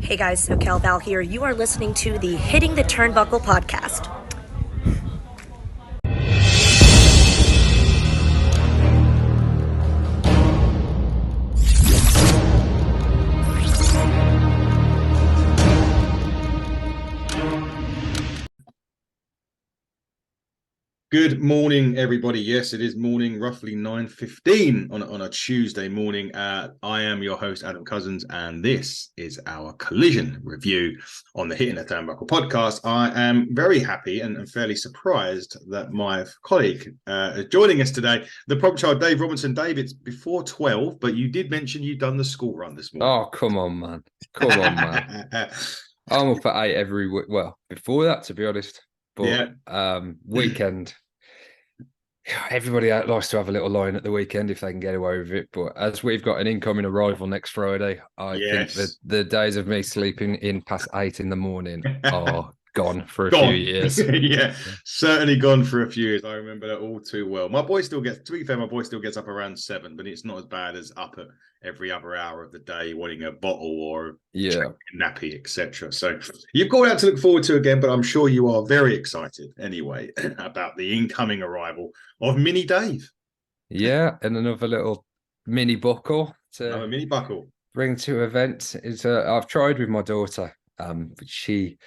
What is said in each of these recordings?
Hey guys, SoCal Val here. You are listening to the Hitting the Turnbuckle podcast. Good morning, everybody. Yes, it is morning, roughly 9:15 on a Tuesday morning. I am your host, Adam Cousins, and this is our Collision review on the Hitting the Turnbuckle podcast. I am very happy and fairly surprised that my colleague is joining us today, the prop child, Dave Robinson. Dave, it's before 12, but you did mention you've done the school run this morning. Oh, come on, man. Come on, man. I'm up at 8 every week. Well, before that, to be honest. But weekend, everybody likes to have a little line at the weekend if they can get away with it. But as we've got an incoming arrival next Friday, I think that the days of me sleeping in past 8 in the morning are gone for a few years. Yeah, certainly gone for a few years. I remember that all too well. My boy still gets, to be fair, up around 7, but it's not as bad as up at every other hour of the day wanting a bottle or a nappy, etc. So you've got that to look forward to again, but I'm sure you are very excited anyway about the incoming arrival of Mini Dave. Yeah, and another little mini buckle to bring to events. I've tried with my daughter. But she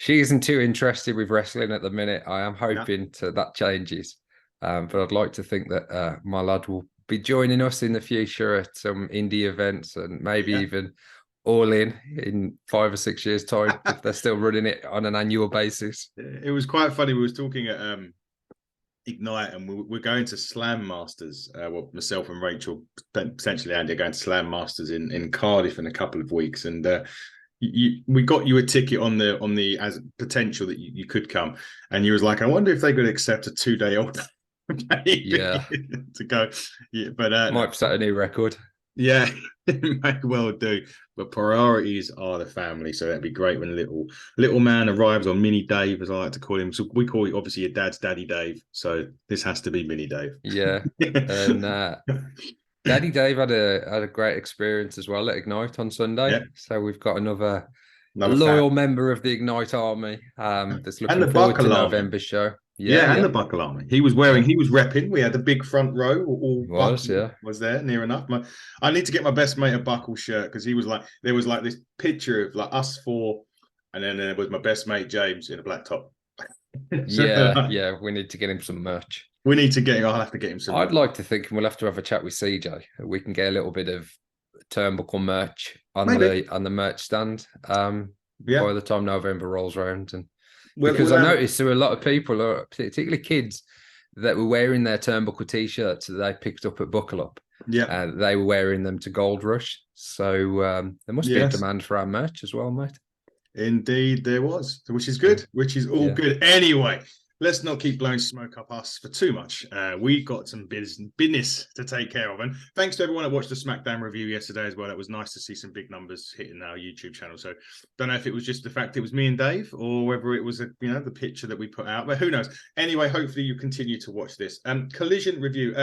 isn't too interested with wrestling at the minute. I am hoping that changes. But I'd like to think that my lad will be joining us in the future at some indie events and maybe even All in 5 or 6 years' time if they're still running it on an annual basis. It was quite funny. We was talking at Ignite, and we're going to Slam Masters. Myself and Rachel, potentially Andy, are going to Slam Masters in Cardiff in a couple of weeks, and we got you a ticket on the as potential that you could come, and you was like, I wonder if they could accept a 2-day-old to go. Yeah, but might set a new record. Yeah, it may well do. But priorities are the family, so that'd be great when little man arrives, or Mini Dave, as I like to call him. So we call it, obviously, your dad's Daddy Dave. So this has to be Mini Dave. Yeah, and Daddy Dave had a great experience as well at Ignite on Sunday. Yeah. So we've got another loyal member of the Ignite army that's looking forward to November's show. Yeah, and the Buckle Army. He was repping. We had the big front row. Was there near enough. I need to get my best mate a Buckle shirt, because he was like, there was like this picture of like us four, and then there was my best mate James in a black top. Yeah, we need to get him some merch. We need to get. I'll have to get him some. I'd like to think we'll have to have a chat with CJ. We can get a little bit of Turnbuckle merch on the merch stand. By the time November rolls around, and because I noticed there were a lot of people, particularly kids, that were wearing their Turnbuckle t-shirts that they picked up at Buckle Up. Yeah, they were wearing them to Gold Rush. So there must be a demand for our merch as well, mate. Indeed, there was, which is good. Which is all good. Anyway, let's not keep blowing smoke up us for too much. We got some business to take care of. And thanks to everyone that watched the SmackDown review yesterday as well. It was nice to see some big numbers hitting our YouTube channel. So don't know if it was just the fact it was me and Dave, or whether it was the picture that we put out, but who knows. Anyway, hopefully you continue to watch this. Collision review.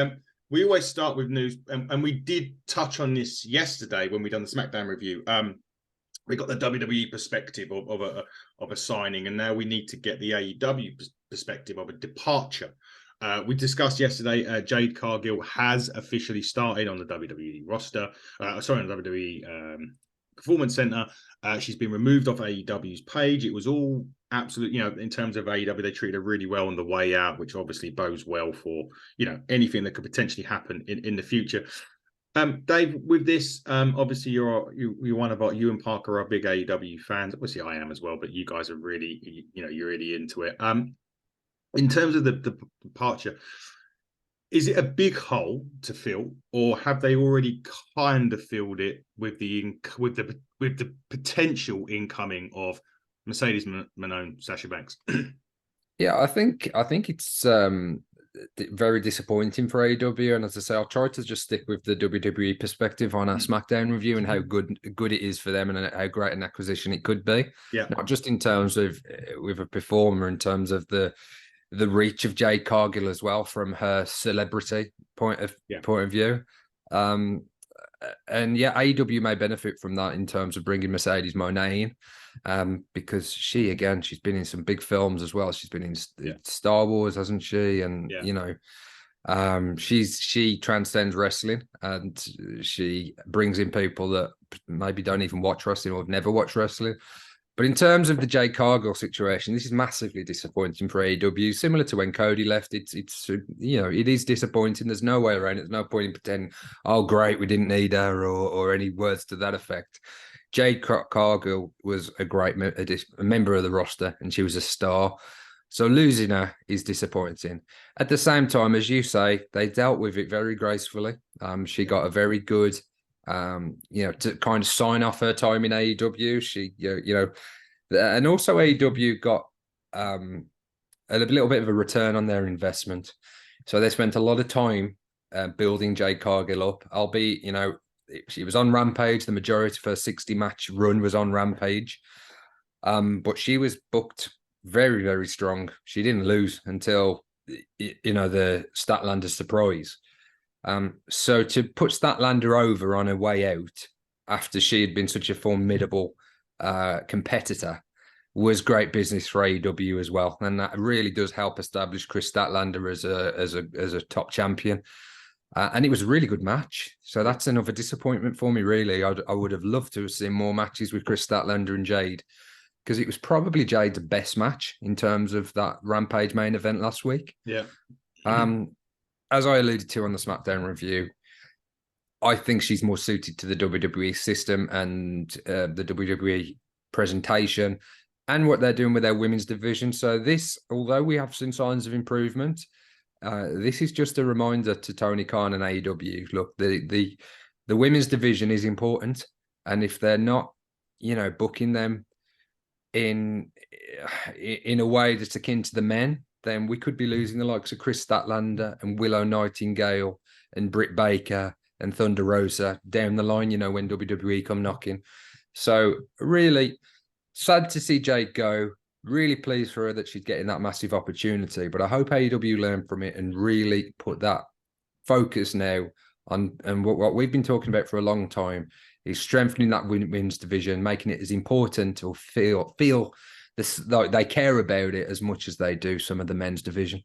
We always start with news, and we did touch on this yesterday when we done the SmackDown review. We got the WWE perspective of a signing, and now we need to get the AEW perspective of a departure. We discussed yesterday, Jade Cargill has officially started on the WWE roster. On the WWE Performance Center. She's been removed off AEW's page. It was all absolute, in terms of AEW, they treated her really well on the way out, which obviously bodes well for, anything that could potentially happen in the future. Dave, with this, obviously you and Parker are big AEW fans. Obviously I am as well, but you guys are really, you're really into it. In terms of the departure, is it a big hole to fill, or have they already kind of filled it with the potential incoming of Mercedes Moné, Sasha Banks? Yeah, I think it's very disappointing for AEW, and as I say, I'll try to just stick with the WWE perspective on our SmackDown review and how good it is for them and how great an acquisition it could be. Yeah, not just in terms of with a performer, in terms of the reach of Jade Cargill as well, from her celebrity point of view. And yeah, AEW may benefit from that in terms of bringing Mercedes Moné in, because she's been in some big films as well. She's been in Star Wars, hasn't she? And she transcends wrestling, and she brings in people that maybe don't even watch wrestling or have never watched wrestling. But in terms of the Jade Cargill situation, this is massively disappointing for AEW. Similar to when Cody left, it is disappointing. There's no way around it. There's no point in pretending, oh, great, we didn't need her, or any words to that effect. Jade Cargill was a great a member of the roster, and she was a star. So losing her is disappointing. At the same time, as you say, they dealt with it very gracefully. She got a very good, to kind of sign off her time in AEW. She, and also AEW got a little bit of a return on their investment. So they spent a lot of time building Jade Cargill up, albeit, she was on Rampage. The majority of her 60-match run was on Rampage. But she was booked very, very strong. She didn't lose until, the Statlander surprise. So to put Statlander over on her way out after she had been such a formidable competitor was great business for AEW as well, and that really does help establish Kris Statlander as a top champion. And it was a really good match, so that's another disappointment for me. Really, I would have loved to have seen more matches with Kris Statlander and Jade, because it was probably Jade's best match in terms of that Rampage main event last week. Yeah. As I alluded to on the SmackDown review, I think she's more suited to the WWE system and the WWE presentation and what they're doing with their women's division. So this, although we have seen signs of improvement, this is just a reminder to Tony Khan and AEW. Look, the women's division is important, and if they're not, booking them in a way that's akin to the men, then we could be losing the likes of Kris Statlander and Willow Nightingale and Britt Baker and Thunder Rosa down the line, when WWE come knocking. So really sad to see Jade go. Really pleased for her that she's getting that massive opportunity. But I hope AEW learn from it and really put that focus now on, and what we've been talking about for a long time is strengthening that women's division, making it as important, or feel this, like they care about it as much as they do some of the men's division.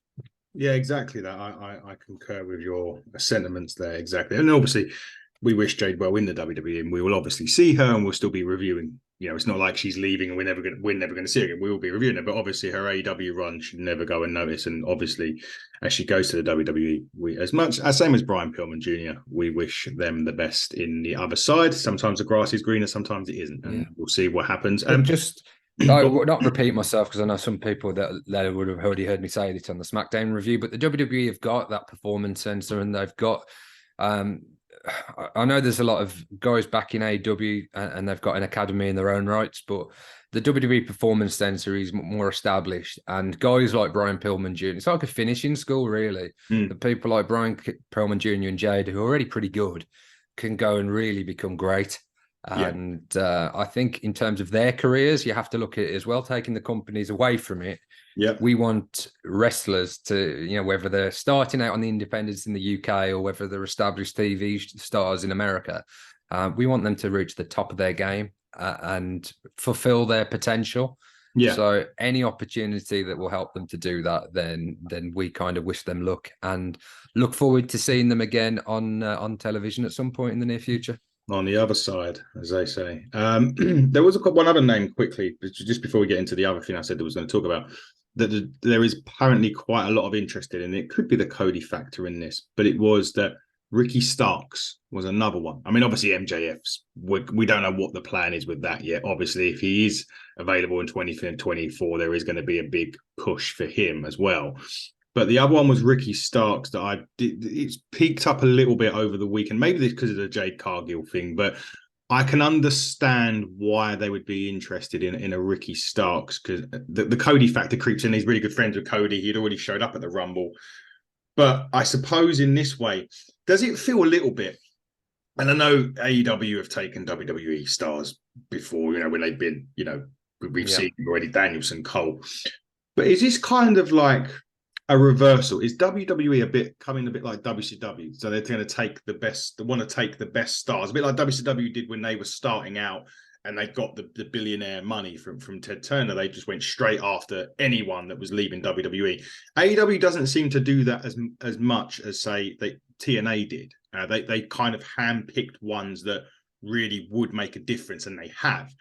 Yeah, exactly that. I concur with your sentiments there. Exactly. And obviously we wish Jade well in the WWE, and we will obviously see her, and we'll still be reviewing. It's not like she's leaving and we're never going to see her again. We will be reviewing her, but obviously her AEW run should never go unnoticed. And obviously, as she goes to the WWE, same as Brian Pillman Jr., we wish them the best in the other side. Sometimes the grass is greener, sometimes it isn't, and we'll see what happens. I will not repeat myself, because I know some people that would have already heard me say this on the SmackDown review, but the WWE have got that performance center, and they've got. I know there's a lot of guys back in AEW, and they've got an academy in their own rights, but the WWE Performance Center is more established, and guys like Brian Pillman Jr., it's like a finishing school, really. The people like Brian Pillman Jr. and Jade, who are already pretty good, can go and really become great. And I think in terms of their careers, you have to look at it as well, taking the companies away from it. Yeah, we want wrestlers to, whether they're starting out on the independents in the UK or whether they're established TV stars in America, we want them to reach the top of their game and fulfill their potential. Yeah. So any opportunity that will help them to do that, then we kind of wish them luck and look forward to seeing them again on television at some point in the near future. On the other side, as they say. There was one other name quickly, just before we get into the other thing I said that was going to talk about, that there is apparently quite a lot of interest in. It could be the Cody factor in this, but it was that Ricky Starks was another one. I mean, obviously MJF's, we don't know what the plan is with that yet. Obviously, if he is available in 2024, there is going to be a big push for him as well. But the other one was Ricky Starks that it's peaked up a little bit over the weekend. Maybe this because of the Jade Cargill thing, but I can understand why they would be interested in a Ricky Starks, because the Cody factor creeps in. He's really good friends with Cody. He'd already showed up at the Rumble. But I suppose in this way, does it feel a little bit, and I know AEW have taken WWE stars before, when they've been, we've seen already Danielson, Cole. But is this kind of like a reversal? Is WWE coming a bit like WCW? So they're going to take the best, they want to take the best stars, a bit like WCW did when they were starting out and they got the billionaire money from Ted Turner. They just went straight after anyone that was leaving WWE. AEW doesn't seem to do that as much as, say, TNA did. They kind of handpicked ones that really would make a difference, and they have.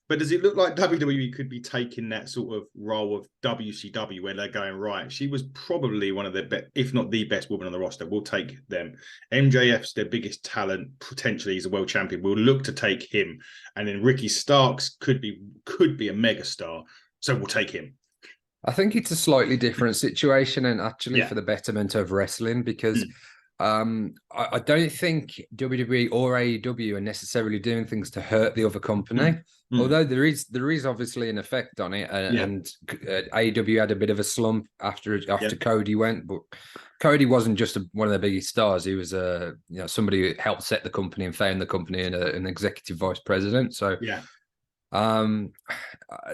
But does it look like WWE could be taking that sort of role of WCW where they're going, right, she was probably one of their best, if not the best woman on the roster. We'll take them. MJF's their biggest talent. Potentially he's a world champion. We'll look to take him. And then Ricky Starks could be a megastar. So we'll take him. I think it's a slightly different situation, and actually for the betterment of wrestling, because I don't think WWE or AEW are necessarily doing things to hurt the other company. Although there is obviously an effect on it, and AEW had a bit of a slump after Cody went, but Cody wasn't just one of their biggest stars. He was somebody who helped set the company and found the company and an executive vice president. So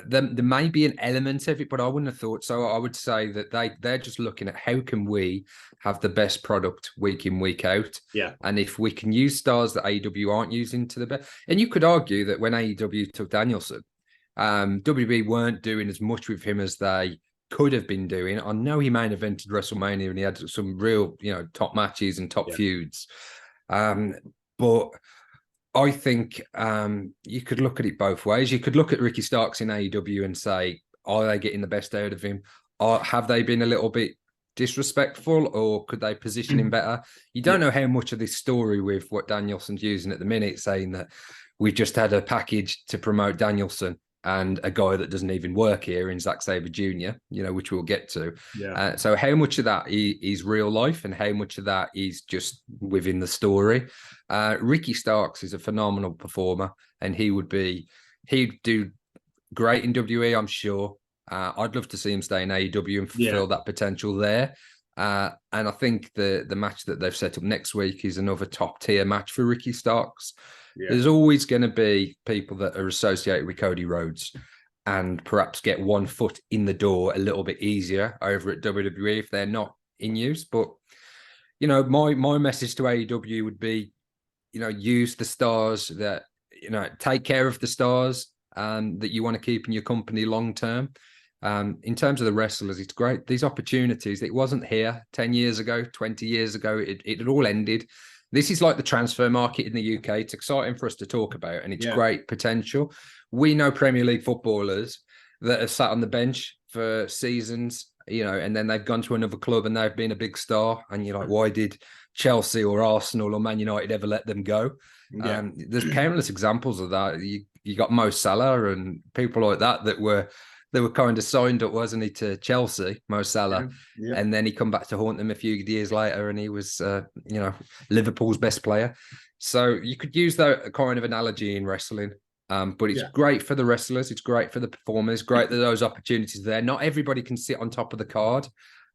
there may be an element of it, but I wouldn't have thought so. I would say that they're just looking at how can we have the best product week in, week out. Yeah. And if we can use stars that AEW aren't using to the best, and you could argue that when AEW took Danielson, WWE weren't doing as much with him as they could have been doing. I know he main evented WrestleMania and he had some real, top matches and top feuds. But I think you could look at it both ways. You could look at Ricky Starks in AEW and say, are they getting the best out of him? Or have they been a little bit disrespectful, or could they position him better? You don't know how much of this story with what Danielson's using at the minute, saying that we've just had a package to promote Danielson and a guy that doesn't even work here in Zack Sabre Jr., which we'll get to. Yeah. So how much of that is real life and how much of that is just within the story? Ricky Starks is a phenomenal performer, and he'd do great in WWE, I'm sure. I'd love to see him stay in AEW and fulfill that potential there. And I think the match that they've set up next week is another top tier match for Ricky Starks. Yeah. There's always going to be people that are associated with Cody Rhodes and perhaps get one foot in the door a little bit easier over at WWE if they're not in use. But, my message to AEW would be, use the stars that, take care of the stars that you want to keep in your company long term. In terms of the wrestlers, it's great. These opportunities, it wasn't here 10 years ago, 20 years ago. It had all ended. This is like the transfer market in the UK. It's exciting for us to talk about, and it's great potential. We know Premier League footballers that have sat on the bench for seasons, and then they've gone to another club and they've been a big star. And you're like, why did Chelsea or Arsenal or Man United ever let them go? Yeah. There's countless examples of that. You got Mo Salah and people like that were kind of signed up, wasn't he, to Chelsea, Mo Salah, and then he come back to haunt them a few years later, and he was, Liverpool's best player. So you could use that kind of analogy in wrestling, but it's great for the wrestlers, it's great for the performers, great that those opportunities are there. Not everybody can sit on top of the card,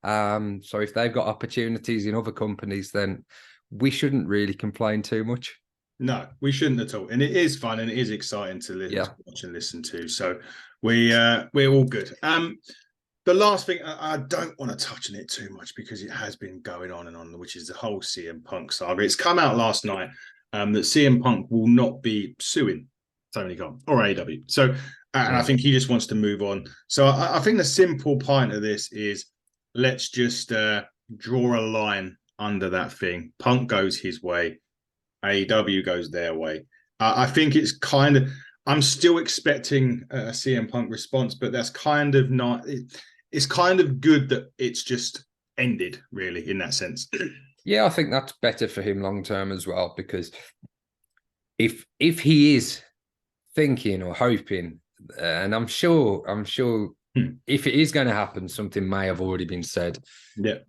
so if they've got opportunities in other companies, then we shouldn't really complain too much. No, we shouldn't at all, and it is fun and it is exciting to watch and listen to. So we're all good. The last thing, I don't want to touch on it too much because it has been going on and on, which is the whole CM Punk saga. It's come out last night that CM Punk will not be suing Tony Khan or AEW. So, and I think he just wants to move on. So I think the simple point of this is let's just draw a line under that thing. Punk goes his way. AEW goes their way. I think it's kind of, I'm still expecting a CM Punk response, but that's kind of not, it's kind of good that it's just ended, really, in that sense. Yeah, I think that's better for him long term as well, because if he is thinking or hoping, and I'm sure if it is going to happen, something may have already been said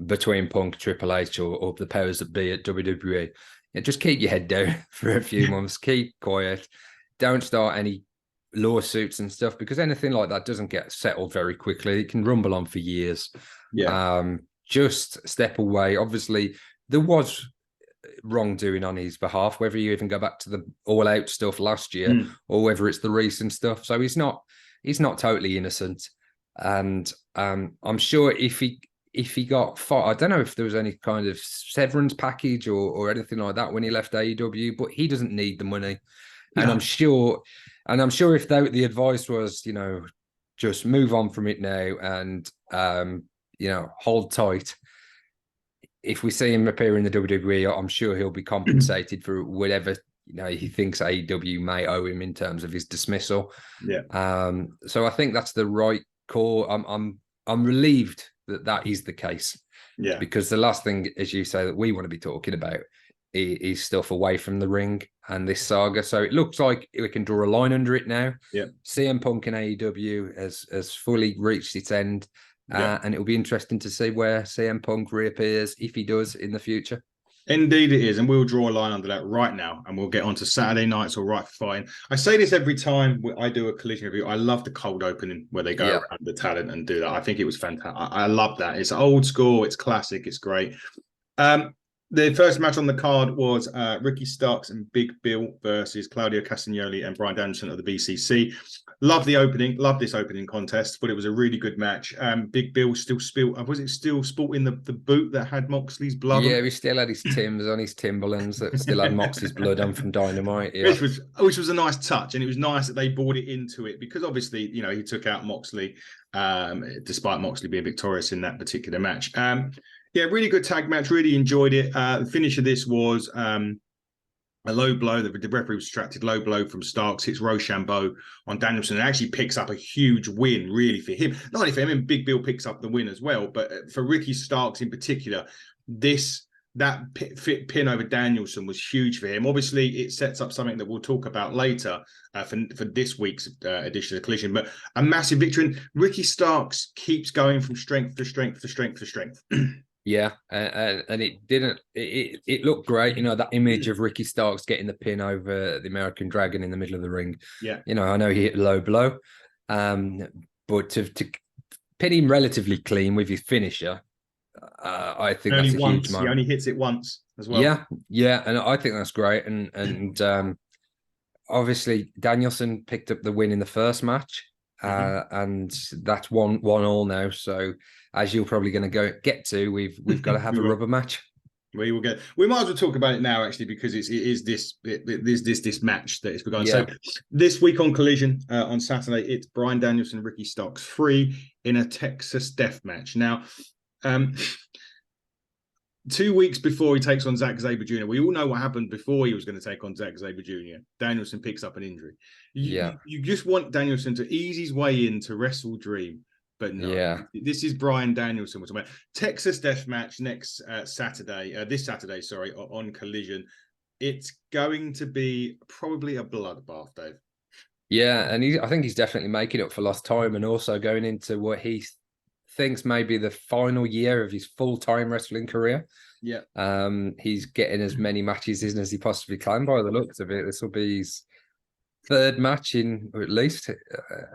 between Punk, Triple H, or the powers that be at WWE. Just keep your head down for a few months. Keep quiet. Don't start any lawsuits and stuff, because anything like that doesn't get settled very quickly. It can rumble on for years. Just step away. Obviously, there was wrongdoing on his behalf, whether you even go back to the all-out stuff last year or whether it's the recent stuff. So he's not totally innocent. And I'm sure if he if he got fought, I don't know if there was any kind of severance package or anything like that when he left AEW, but he doesn't need the money. And no. I'm sure if the advice was, just move on from it now and, hold tight. If we see him appear in the WWE, I'm sure he'll be compensated for whatever, he thinks AEW may owe him in terms of his dismissal. Yeah. So I think that's the right call. I'm relieved that is the case. Yeah. Because the last thing, as you say, that we want to be talking about is stuff away from the ring and this saga. So it looks like we can draw a line under it now. Yeah. CM Punk and AEW has fully reached its end. And it'll be interesting to see where CM Punk reappears, if he does, in the future. Indeed it is, and we'll draw a line under that right now, and we'll get on to Saturday nights or right fine. I say this every time I do a Collision review. I love the cold opening where they go around the talent and do that. I think it was fantastic. I love that. It's old school, it's classic, it's great. The first match on the card was Ricky Starks and Big Bill versus Claudio Castagnoli and Bryan Danielson of the BCC. Love the opening. Love this opening contest. But it was a really good match. Big Bill still sporting the boot that had Moxley's blood? Yeah, he still had his Timbs on, his Timberlands that still had Moxley's blood on from Dynamite. Yeah. Which was a nice touch, and it was nice that they brought it into it because obviously he took out Moxley, despite Moxley being victorious in that particular match. Yeah, really good tag match. Really enjoyed it. The finish of this was a low blow. The referee was distracted. Low blow from Starks, hits Rochambeau on Danielson, and actually picks up a huge win, really, for him. Not only for him, and Big Bill picks up the win as well, but for Ricky Starks in particular, that pin over Danielson was huge for him. Obviously, it sets up something that we'll talk about later for this week's edition of Collision, but a massive victory. And Ricky Starks keeps going from strength to strength to strength to strength. Yeah, and it looked great. That image of Ricky Starks getting the pin over the American Dragon in the middle of the ring. Yeah. I know he hit a low blow, but to pin him relatively clean with his finisher, I think that's a huge moment. He only hits it once as well. Yeah, and I think that's great. And obviously Danielson picked up the win in the first match, and that's 1-1 now. So as you're probably going to get to, we've got to have a rubber match. We will get. We might as well talk about it now, actually, because it is this match that is begun. Yeah. So this week on Collision on Saturday, it's Bryan Danielson and Ricky Starks 3 in a Texas Death Match. Now, 2 weeks before he takes on Zack Sabre Jr., we all know what happened before he was going to take on Zack Sabre Jr. Danielson picks up an injury. You just want Danielson to ease his way into Wrestle Dream. But no, this is Bryan Danielson. We're talking about Texas Death Match next Saturday, on Collision. It's going to be probably a bloodbath, Dave. Yeah, and I think he's definitely making up for lost time, and also going into what he thinks may be the final year of his full-time wrestling career. Yeah. He's getting as many matches in as he possibly can by the looks of it. This will be his third match in, or at least,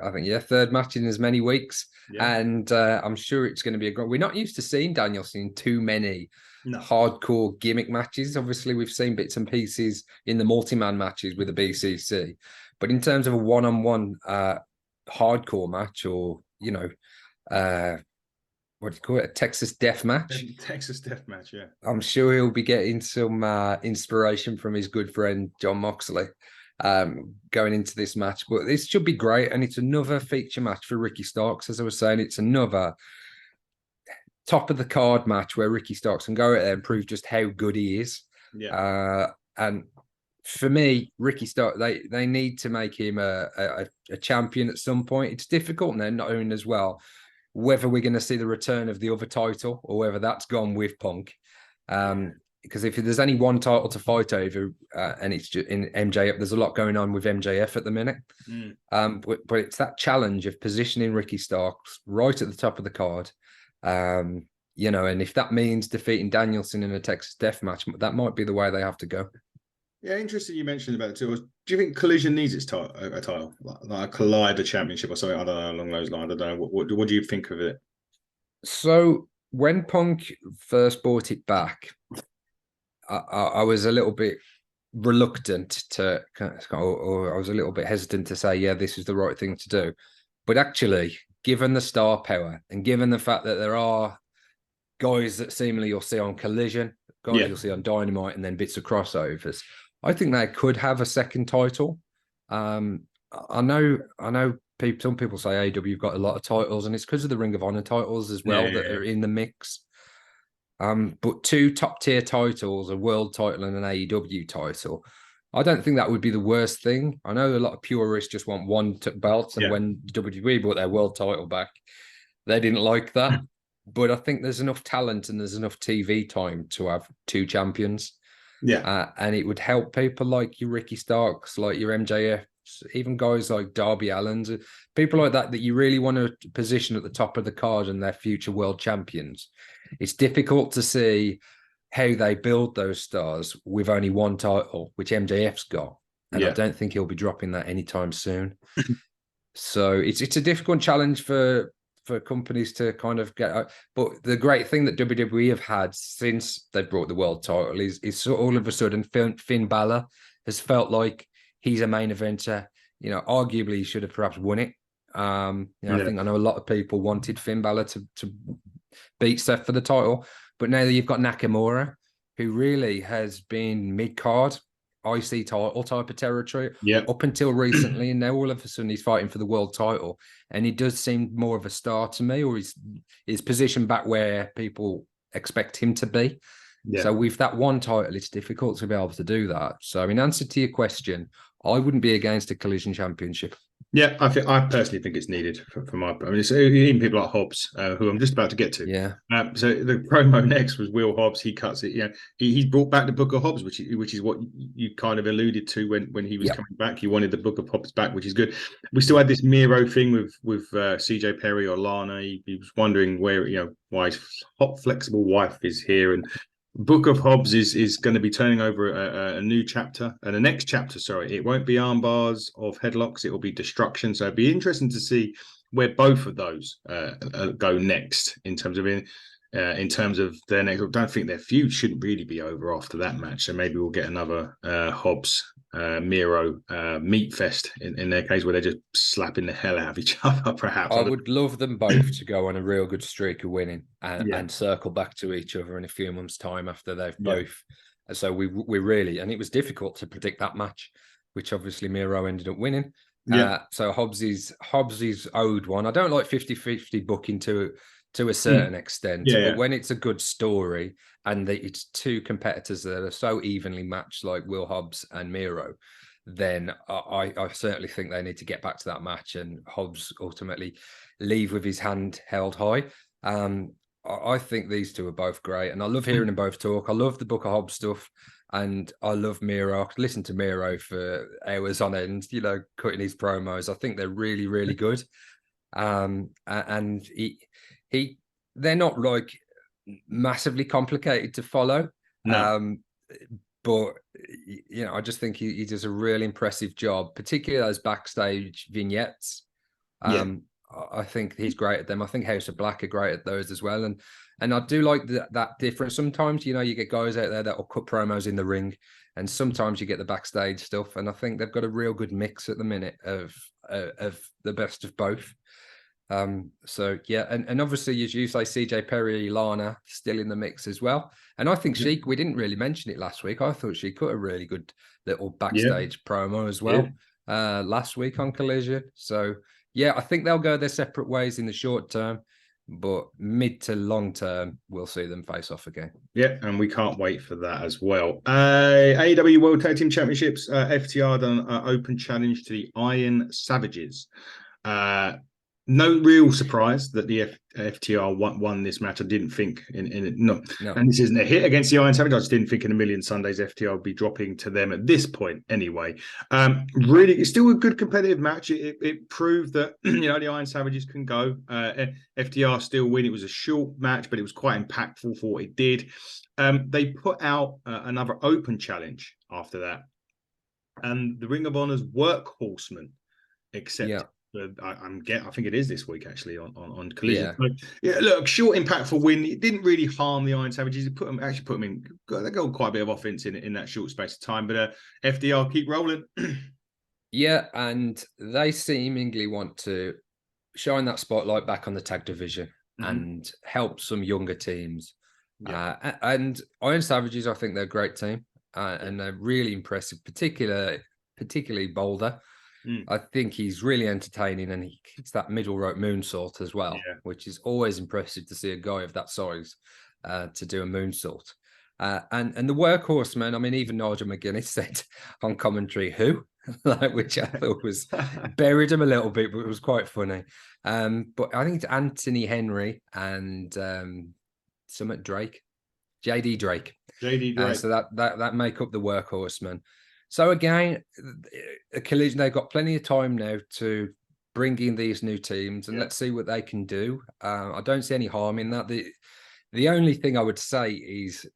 third match in as many weeks. Yeah. And I'm sure it's going to be we're not used to seeing Danielson in too many hardcore gimmick matches. Obviously, we've seen bits and pieces in the multi-man matches with the BCC. But in terms of a one-on-one hardcore match, or, what do you call it? A Texas Death Match? Texas Death Match, yeah. I'm sure he'll be getting some inspiration from his good friend, Jon Moxley, going into this match. But this should be great, and it's another feature match for Ricky Starks. As I was saying, it's another top of the card match where Ricky Starks can go out there and prove just how good he is. Yeah. And for me, Ricky Starks, they need to make him a champion at some point. It's difficult now, not knowing as well whether we're going to see the return of the other title or whether that's gone with Punk. Because if there's only one title to fight over, and it's just in MJF, there's a lot going on with MJF at the minute. But it's that challenge of positioning Ricky Starks right at the top of the card. And if that means defeating Danielson in a Texas Death Match, that might be the way they have to go. Yeah, interesting you mentioned about it too. Do you think Collision needs its title, like a Collider Championship or something? I don't know, along those lines. I don't know. What do you think of it? So when Punk first brought it back, I was a little bit reluctant or I was a little bit hesitant to say, yeah, this is the right thing to do. But actually, given the star power and given the fact that there are guys that seemingly you'll see on Collision, guys you'll see on Dynamite, and then bits of crossovers. I think they could have a second title. I know some people say AEW have got a lot of titles, and it's because of the Ring of Honor titles as well that are in the mix. But 2 top-tier titles, a world title and an AEW title, I don't think that would be the worst thing. I know a lot of purists just want one belt, and when WWE brought their world title back, they didn't like that. But I think there's enough talent and there's enough TV time to have 2 champions. Yeah. And it would help people like your Ricky Starks, like your MJF, even guys like Darby Allin's, people like that you really want to position at the top of the card and their future world champions. It's difficult to see how they build those stars with only 1 title, which MJF's got. And I don't think he'll be dropping that anytime soon. So it's a difficult challenge for companies to kind of get out. But the great thing that WWE have had since they brought the world title is all of a sudden Finn Balor has felt like he's a main eventer. Arguably he should have perhaps won it. I think I know a lot of people wanted Finn Balor to beat Seth for the title, but now that you've got Nakamura, who really has been mid-card, IC title type of territory up until recently, and now all of a sudden he's fighting for the world title, and he does seem more of a star to me, or he's positioned back where people expect him to be. So with that 1 title, it's difficult to be able to do that. So in answer to your question, I wouldn't be against a Collision Championship. Yeah, I personally think it's needed for my. I mean, it's even people like Hobbs, who I'm just about to get to. Yeah. So the promo next was Will Hobbs. He cuts it. He's brought back the Book of Hobbs, which is what you kind of alluded to when he was coming back. He wanted the Book of Hobbs back, which is good. We still had this Miro thing with CJ Perry or Lana. He was wondering why his hot, flexible wife is here, and Book of Hobbs is going to be turning over a new chapter, and the next chapter, it won't be armbars of headlocks, it will be destruction. So it'd be interesting to see where both of those go next in terms of their next. I don't think their feud shouldn't really be over after that match. So maybe we'll get another Hobbs Miro meat fest in their case, where they're just slapping the hell out of each other. Perhaps I would love them both to go on a real good streak of winning and circle back to each other in a few months' time after they've both. So we really, and it was difficult to predict that match, which obviously Miro ended up winning. So Hobbs is owed one. I don't like 50-50 booking to a certain extent, but when it's a good story and it's 2 competitors that are so evenly matched like Will Hobbs and Miro, then I certainly think they need to get back to that match and Hobbs ultimately leave with his hand held high. I think these 2 are both great, and I love hearing them both talk. I love the Book of Hobbs stuff, and I love Miro. I could listen to Miro for hours on end, cutting his promos. I think they're really, really good. And they're not like massively complicated to follow. No. But I just think he does a really impressive job, particularly those backstage vignettes. I think he's great at them. I think House of Black are great at those as well. And I do like that difference. Sometimes, you get guys out there that will cut promos in the ring, and sometimes you get the backstage stuff. And I think they've got a real good mix at the minute of the best of both. And obviously, as you say, CJ Perry, Lana still in the mix as well. And I think she, we didn't really mention it last week. I thought she cut a really good little backstage promo as well last week on Collision. So I think they'll go their separate ways in the short term, but mid to long term, we'll see them face off again. Yeah, and we can't wait for that as well. AEW World Tag Team Championships, FTR done an open challenge to the Iron Savages. No real surprise that the FTR won this match. I didn't think no. And this isn't a hit against the Iron Savage. I just didn't think in a million Sundays FTR would be dropping to them at this point anyway. Really, it's still a good competitive match. It proved that the Iron Savages can go. FTR still win. It was a short match, but it was quite impactful for what it did. They put out another open challenge after that, and the Ring of Honor's Workhorsemen accepted. I think it is this week actually on Collision. Look, short impactful win. It didn't really harm the Iron Savages. It put them in. They got quite a bit of offense in that short space of time. But FDR keep rolling. And they seemingly want to shine that spotlight back on the tag division. and help some younger teams. And Iron Savages, I think they're a great team, and they're really impressive, particularly Boulder. I think he's really entertaining, and he hits that middle rope moonsault as well, which is always impressive to see a guy of that size to do a moonsault. And the workhorseman, I mean, even Nigel McGuinness said on commentary, who? Which I thought was buried him a little bit, but it was quite funny. But I think it's Anthony Henry and Summit Drake, JD Drake. So that make up the workhorseman. So again, a Collision, they've got plenty of time now to bring in these new teams, and let's see what they can do. I don't see any harm in that. The only thing I would say is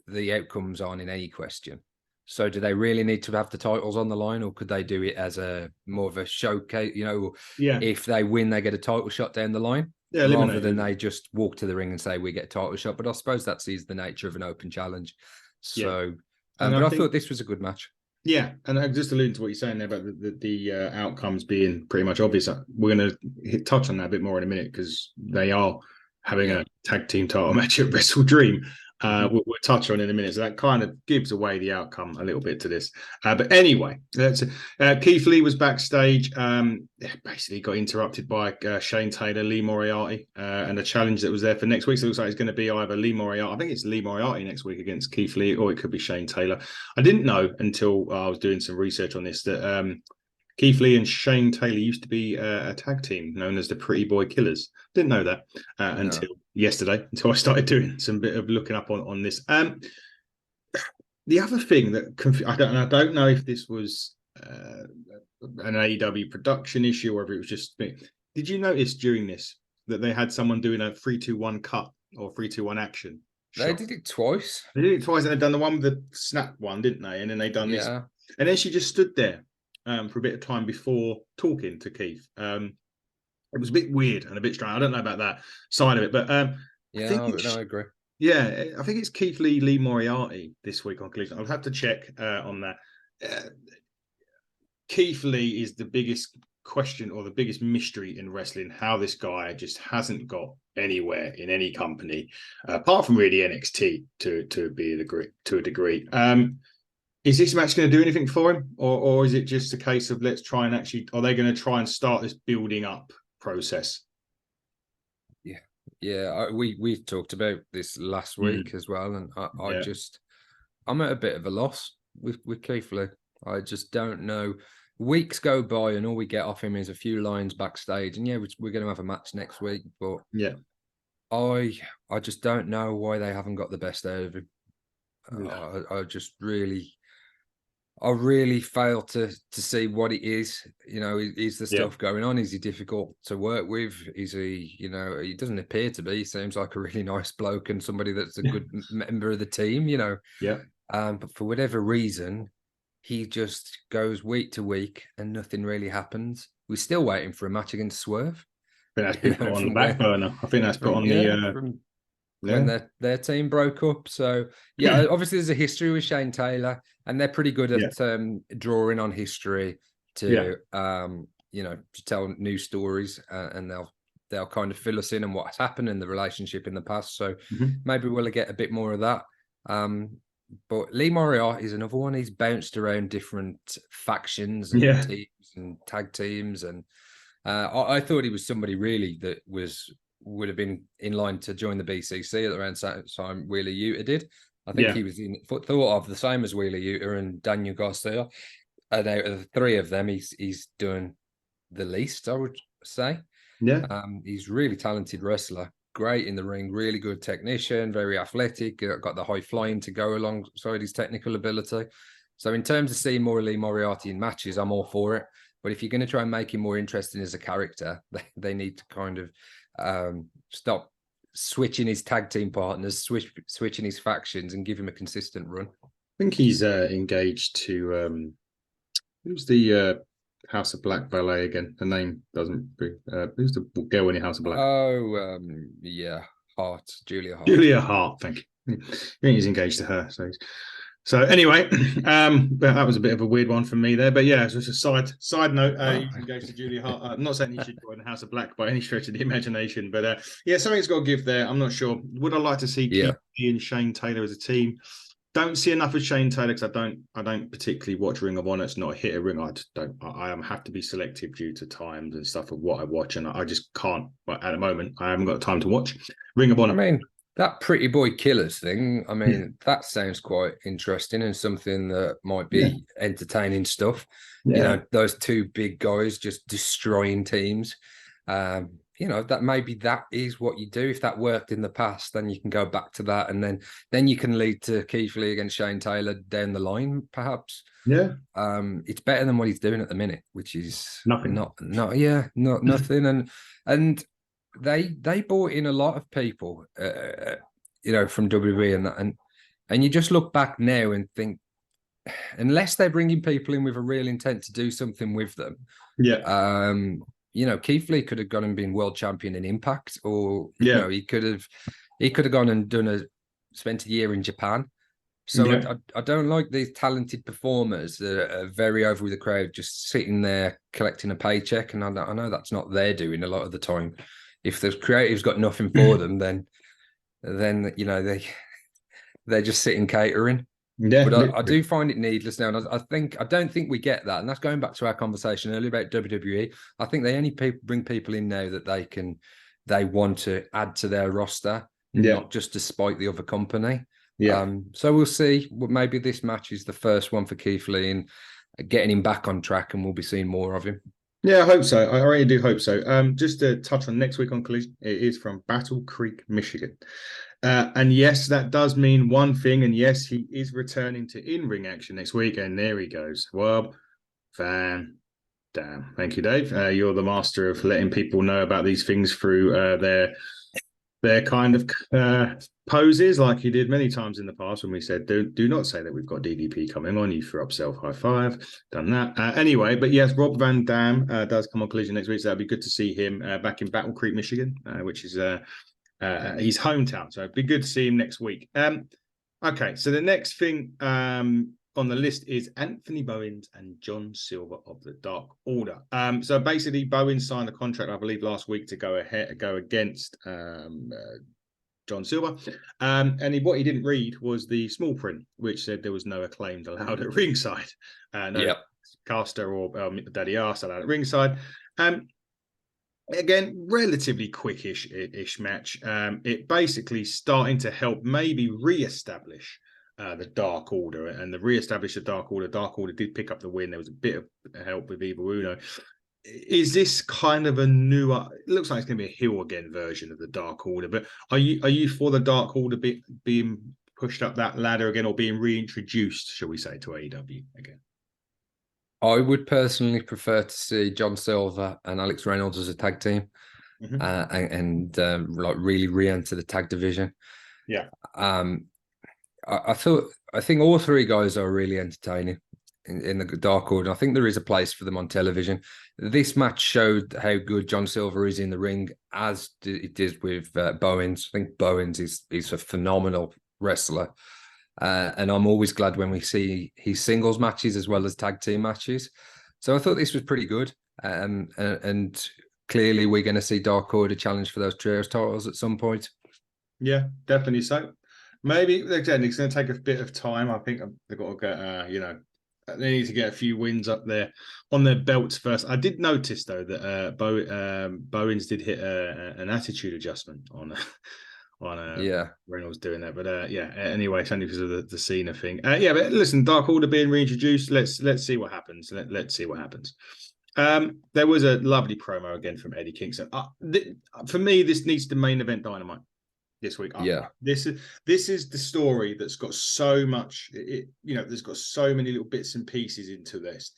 the outcomes aren't in any question. So do they really need to have the titles on the line, or could they do it as a more of a showcase? If they win, they get a title shot down the line, rather than they just walk to the ring and say we get a title shot. But I suppose that's the nature of an open challenge. So, but I thought this was a good match. Yeah, and I just alluding to what you're saying there about the outcomes being pretty much obvious. We're going to touch on that a bit more in a minute, because they are having a tag team title match at Wrestle Dream. We'll touch on in a minute, so that kind of gives away the outcome a little bit to this. But anyway, Keith Lee was backstage. Basically got interrupted by Shane Taylor, Lee Moriarty, and a challenge that was there for next week. So it looks like it's going to be either Lee Moriarty. I think it's Lee Moriarty next week against Keith Lee, or it could be Shane Taylor. I didn't know until I was doing some research on this that Keith Lee and Shane Taylor used to be a tag team known as the Pretty Boy Killers. Didn't know that until yesterday, until I started doing some bit of looking up on this. The other thing that I don't know if this was an AEW production issue or if it was just me. Did you notice during this that they had someone doing a 3-2-1 cut or 3-2-1 action? They did it twice. They did it twice, and they'd done the one with the snap one, didn't they? And then they done this, and then she just stood there for a bit of time before talking to Keith. It was a bit weird and a bit strange. I don't know about that side of it, but I agree. Yeah, I think it's Keith Lee Moriarty this week on Collision. I'll have to check on that. Keith Lee is the biggest question or the biggest mystery in wrestling, how this guy just hasn't got anywhere in any company, apart from really NXT to a degree. Is this match going to do anything for him, or is it just a case of let's try and are they going to try and start this building up process? We talked about this last week as well, and I'm at a bit of a loss with Keith Lee. I just don't know. Weeks go by and all we get off him is a few lines backstage, and we're going to have a match next week, but I just don't know why they haven't got the best out of him. I really fail to see what it is. Is the stuff going on? Is he difficult to work with? Is he, he doesn't appear to be. He seems like a really nice bloke and somebody that's a good member of the team, But for whatever reason, he just goes week to week and nothing really happens. We're still waiting for a match against Swerve. I think that's been put on the back burner. I think that's put on when their team broke up. So obviously there's a history with Shane Taylor, and they're pretty good at drawing on history to to tell new stories, and they'll kind of fill us in on what has happened in the relationship in the past. So maybe we'll get a bit more of that. But Lee Moriarty is another one. He's bounced around different factions and teams and tag teams, and I thought he was somebody really that would have been in line to join the BCC at around the time Wheeler Yuta did. I think he was thought of the same as Wheeler Yuta and Daniel Garcia. And out of the three of them, he's doing the least, I would say. Yeah. He's a really talented wrestler, great in the ring, really good technician, very athletic, got the high flying to go alongside his technical ability. So in terms of seeing more Lee Moriarty in matches, I'm all for it. But if you're going to try and make him more interesting as a character, they need to kind of stop switching his tag team partners, switching his factions, and give him a consistent run. I think he's engaged to who's the House of Black ballet again? The name doesn't. Who's the girl in the House of Black? Hart, Julia Hart. Julia Hart, thank you. I think he's engaged to her, so So anyway, that was a bit of a weird one for me there, but yeah, just a side note. You can go to Julia Hart. I'm not saying you should join the House of Black by any stretch of the imagination, but yeah, something's got to give there. I'm not sure. Would I like to see Keith Lee and Shane Taylor as a team? Don't see enough of Shane Taylor because I don't particularly watch Ring of Honor. It's not a hit of ring. I have to be selective due to times and stuff of what I watch, and I just can't. But at the moment, I haven't got time to watch Ring of Honor. I mean, that Pretty Boy Killers thing, I mean, that sounds quite interesting and something that might be entertaining stuff. Yeah. You know, those two big guys just destroying teams. You know, that maybe that is what you do. If that worked in the past, then you can go back to that, and then you can lead to Keith Lee against Shane Taylor down the line, perhaps. Yeah. It's better than what he's doing at the minute, which is nothing. Nothing. And they brought in a lot of people, you know, from WWE and that, and you just look back now and think, unless they're bringing people in with a real intent to do something with them, you know, Keith Lee could have gone and been world champion in Impact, or you know, he could have gone and spent a year in Japan. So I don't like these talented performers that are very over with the crowd, just sitting there collecting a paycheck. And I know that's not their doing a lot of the time. If the creative's got nothing for them, then you know they're just sitting catering. Yeah, but I do find it needless now, and I don't think we get that. And that's going back to our conversation earlier about WWE. I think they only bring people in now that they want to add to their roster, not just to spite the other company. Yeah. So we'll see. Maybe this match is the first one for Keith Lee and getting him back on track, and we'll be seeing more of him. Yeah, I hope so. I really do hope so. Just to touch on next week on Collision, it is from Battle Creek, Michigan. And yes, that does mean one thing. And yes, he is returning to in-ring action next week. And there he goes. Well, damn. Thank you, Dave. You're the master of letting people know about these things through their kind of poses, like you did many times in the past when we said, do not say that we've got DDP coming on. You threw up self high five, done that. Anyway, but yes, Rob Van Dam does come on Collision next week, so that'd be good to see him back in Battle Creek, Michigan, which is his hometown. So it'd be good to see him next week. Okay, so the next thing on the list is Anthony Bowens and John Silver of the Dark Order. So basically, Bowens signed a contract, I believe, last week to go against John Silver. And what he didn't read was the small print, which said there was no Acclaimed allowed at ringside. No Caster or Daddy Arse allowed at ringside. Again, relatively quick-ish match. It basically starting to help maybe re-establish the Dark Order, and the re-establish the Dark Order. Dark Order did pick up the win. There was a bit of help with Evil Uno. Is this kind of a newer? It looks like it's going to be a heel again version of the Dark Order. But are you for the Dark Order being pushed up that ladder again, or being reintroduced, shall we say, to AEW again? I would personally prefer to see John Silver and Alex Reynolds as a tag team, and like really re-enter the tag division. Yeah. I think all three guys are really entertaining in the Dark Order. I think there is a place for them on television. This match showed how good John Silver is in the ring, as it did with Bowens. I think Bowens is a phenomenal wrestler. And I'm always glad when we see his singles matches as well as tag team matches. So I thought this was pretty good. And clearly we're going to see Dark Order challenge for those trios titles at some point. Yeah, definitely so. Maybe, again, it's going to take a bit of time. I think they've got to get, they need to get a few wins up there on their belts first. I did notice, though, that Bowens did hit an attitude adjustment on Reynolds doing that. But anyway, it's only because of the Cena thing. But listen, Dark Order being reintroduced. Let's see what happens. Let's see what happens. There was a lovely promo again from Eddie Kingston. For me, this needs to main event Dynamite this week. This is the story that's got so much. There's got so many little bits and pieces into this.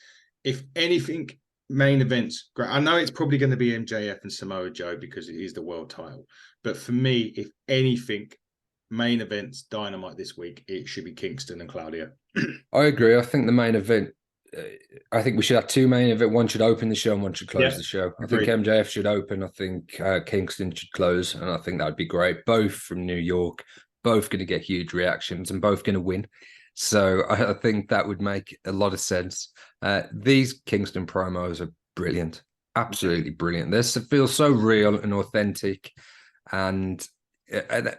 If anything, main events, great. I know it's probably going to be MJF and Samoa Joe because it is the world title. But for me, if anything, main events Dynamite this week, it should be Kingston and Claudio. I agree. I think the main event. I think we should have two main events. One should open the show and one should close the show. I think MJF should open. I think Kingston should close. And I think that would be great. Both from New York, both going to get huge reactions and both going to win. So I think that would make a lot of sense. These Kingston promos are brilliant, absolutely brilliant. They feel so real and authentic, and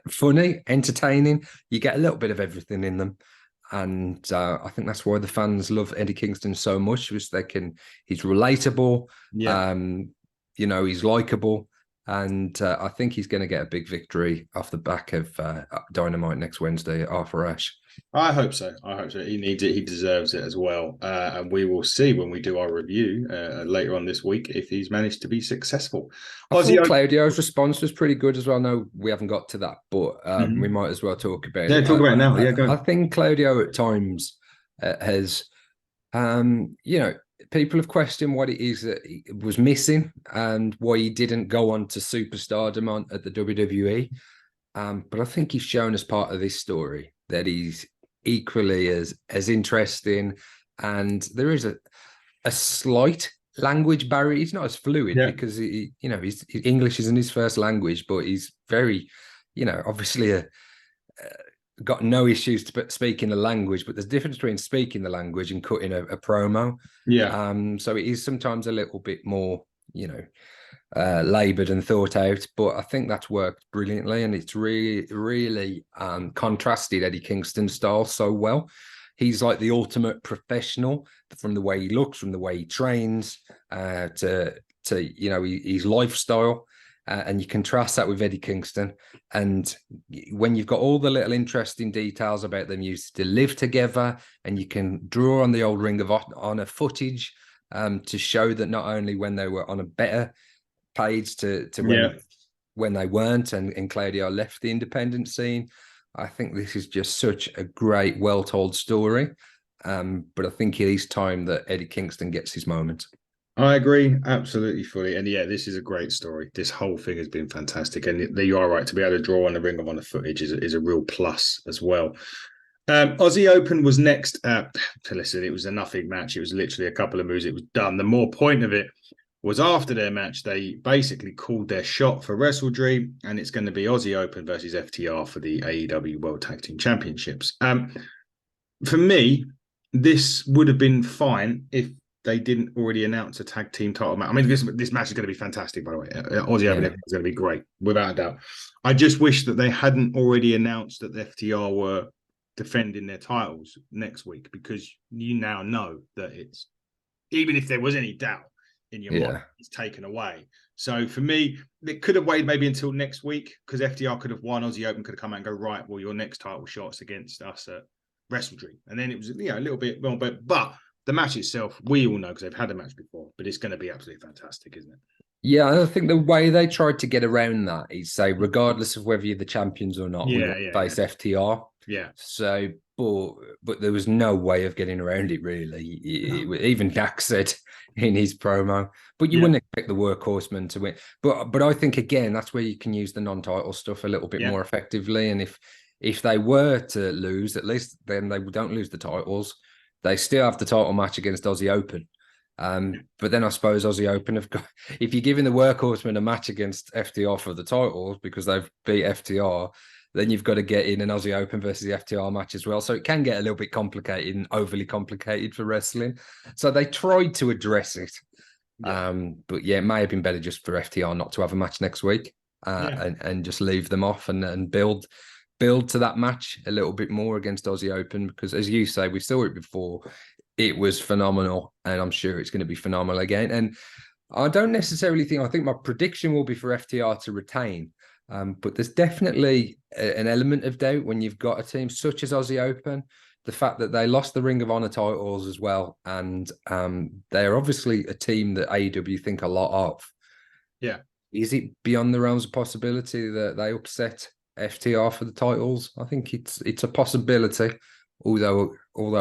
funny, entertaining. You get a little bit of everything in them. And I think that's why the fans love Eddie Kingston so much, was he's relatable, he's likable, and I think he's going to get a big victory off the back of Dynamite next Wednesday at Arthur Ashe. I hope so. He needs it. He deserves it as well. And we will see when we do our review later on this week if he's managed to be successful. I thought Claudio's response was pretty good as well. No, we haven't got to that, but we might as well talk about it. Yeah, talk about it now. Yeah, go. I think Claudio at times has, people have questioned what it is that he was missing and why he didn't go on to superstardom at the WWE. But I think he's shown as part of this story that he's equally as interesting, and there is a slight language barrier. He's not as fluid because his English isn't his first language, but he's very, obviously got no issues speaking the language. But there's a difference between speaking the language and cutting a promo. Yeah. So it is sometimes a little bit more, laboured and thought out, but I think that's worked brilliantly, and it's really contrasted Eddie Kingston's style so well. He's like the ultimate professional, from the way he looks, from the way he trains, to his lifestyle, and you contrast that with Eddie Kingston. And when you've got all the little interesting details about them used to live together, and you can draw on the old Ring of Honor footage to show that not only when they were on a better page to when they weren't, and Claudio left the independent scene. I think this is just such a great, well-told story. But I think it is time that Eddie Kingston gets his moment. I agree absolutely fully. And this is a great story. This whole thing has been fantastic. And you are right, to be able to draw on the Ring of Honor footage is a real plus as well. Aussie Open was next. Listen, it was a nothing match. It was literally a couple of moves. It was done. The more point of it was after their match, they basically called their shot for WrestleDream, and it's going to be Aussie Open versus FTR for the AEW World Tag Team Championships. For me, this would have been fine if they didn't already announce a tag team title match. I mean, this match is going to be fantastic, by the way. Aussie Open is going to be great, without a doubt. I just wish that they hadn't already announced that the FTR were defending their titles next week, because you now know that it's, even if there was any doubt in your mind, it's taken away. So for me, it could have waited maybe until next week, because FTR could have won. Aussie Open could have come out and go, right, well, your next title shot's against us at WrestleDream. And then it was, a little bit wrong, but the match itself, we all know, because they've had a match before, but it's going to be absolutely fantastic, isn't it? Yeah, I think the way they tried to get around that is say, regardless of whether you're the champions or not, we face FTR. Yeah. So, but there was no way of getting around it, really. Even Dak said in his promo, but you wouldn't expect the workhorsemen to win. But I think, again, that's where you can use the non-title stuff a little bit more effectively. And if they were to lose, at least then they don't lose the titles. They still have the title match against Aussie Open. But then I suppose Aussie Open have got, if you're giving the workhorsemen a match against FTR for the titles because they've beat FTR, then you've got to get in an Aussie Open versus the FTR match as well. So it can get a little bit complicated and overly complicated for wrestling. So they tried to address it. But it may have been better just for FTR not to have a match next week and just leave them off and build to that match a little bit more against Aussie Open, because as you say, we saw it before. It was phenomenal, and I'm sure it's going to be phenomenal again. And I don't necessarily think, I think my prediction will be for FTR to retain. But there's definitely an element of doubt when you've got a team such as Aussie Open, the fact that they lost the Ring of Honor titles as well. And they're obviously a team that AEW think a lot of. Yeah. Is it beyond the realms of possibility that they upset FTR for the titles? I think it's a possibility. Although,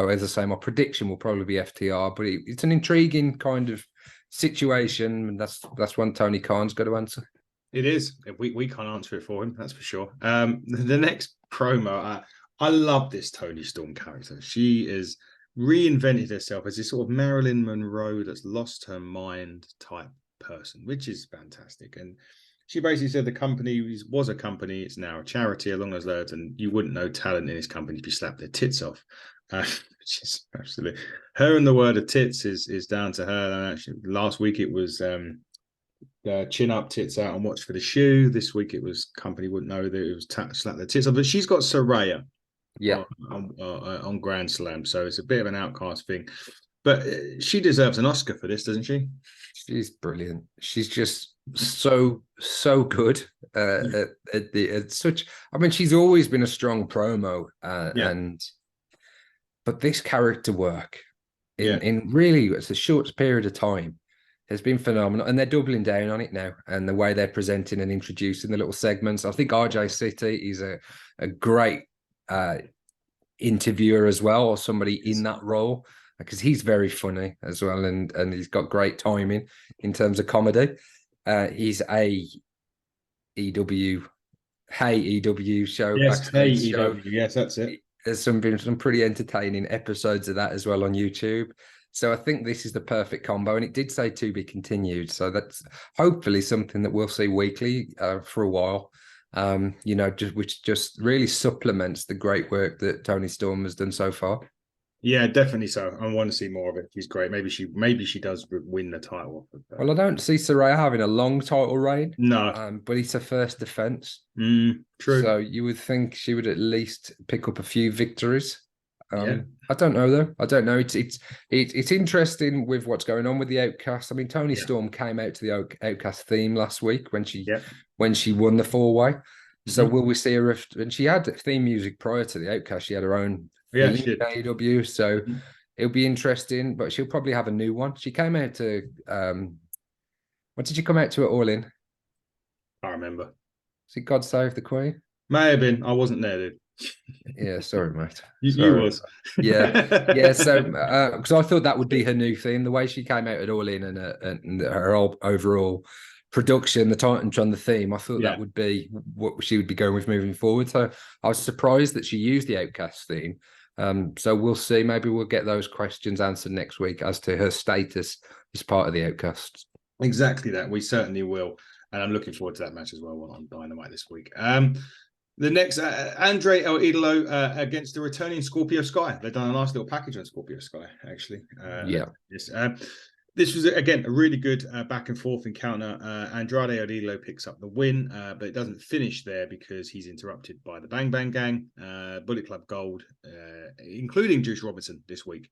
as I say, my prediction will probably be FTR, but it's an intriguing kind of situation, and that's one Tony Khan's got to answer. It is. We can't answer it for him, that's for sure. The next promo, I love this Toni Storm character. She has reinvented herself as this sort of Marilyn Monroe that's lost her mind type person, which is fantastic. And she basically said the company was a company, it's now a charity along those lines, and you wouldn't know talent in this company if you slapped their tits off. which is absolutely her, and the word of tits is down to her. And actually, last week it was chin up, tits out, and watch for the shoe. This week it was company wouldn't know that it was slap the tits up. But she's got Saraya on Grand Slam, so it's a bit of an outcast thing. But she deserves an Oscar for this, doesn't she? She's brilliant. She's just so good at such. I mean, she's always been a strong promo, but this character work in really it's a short period of time has been phenomenal, and they're doubling down on it now. And the way they're presenting and introducing the little segments, I think RJ City is a great interviewer as well, or somebody in that role, because he's very funny as well, and he's got great timing in terms of comedy. He's a EW show. Yes, EW. Yes, that's it. There's been some pretty entertaining episodes of that as well on YouTube. So I think this is the perfect combo, and it did say to be continued. So that's hopefully something that we'll see weekly for a while. Which just really supplements the great work that Toni Storm has done so far. Yeah, definitely so. I want to see more of it. She's great. Maybe she does win the title. Well, I don't see Saraya having a long title reign. No. But it's her first defense. True. So you would think she would at least pick up a few victories. I don't know though. I don't know. It's interesting with what's going on with the Outcast. I mean, Toni Storm came out to the Outcast theme last week when she won the 4-way. So will we see her? And she had theme music prior to the Outcast. She had her own AEW. So it'll be interesting. But she'll probably have a new one. She came out to what did she come out to at All In? I remember. Is it God Save the Queen? May have been. I wasn't there, dude. Yeah, sorry, mate. You was. Yeah. So, because I thought that would be her new theme, the way she came out at All In and her overall production, the Titantron, the theme. I thought that would be what she would be going with moving forward. So I was surprised that she used the Outcast theme. So we'll see. Maybe we'll get those questions answered next week as to her status as part of the Outcasts. Exactly that. We certainly will, and I'm looking forward to that match as well on Dynamite this week. The next, Andrade El Idolo against the returning Scorpio Sky. They've done a nice little package on Scorpio Sky, actually. This was, again, a really good back and forth encounter. Andrade El Idolo picks up the win, but it doesn't finish there because he's interrupted by the Bang Bang Gang, Bullet Club Gold, including Juice Robinson this week.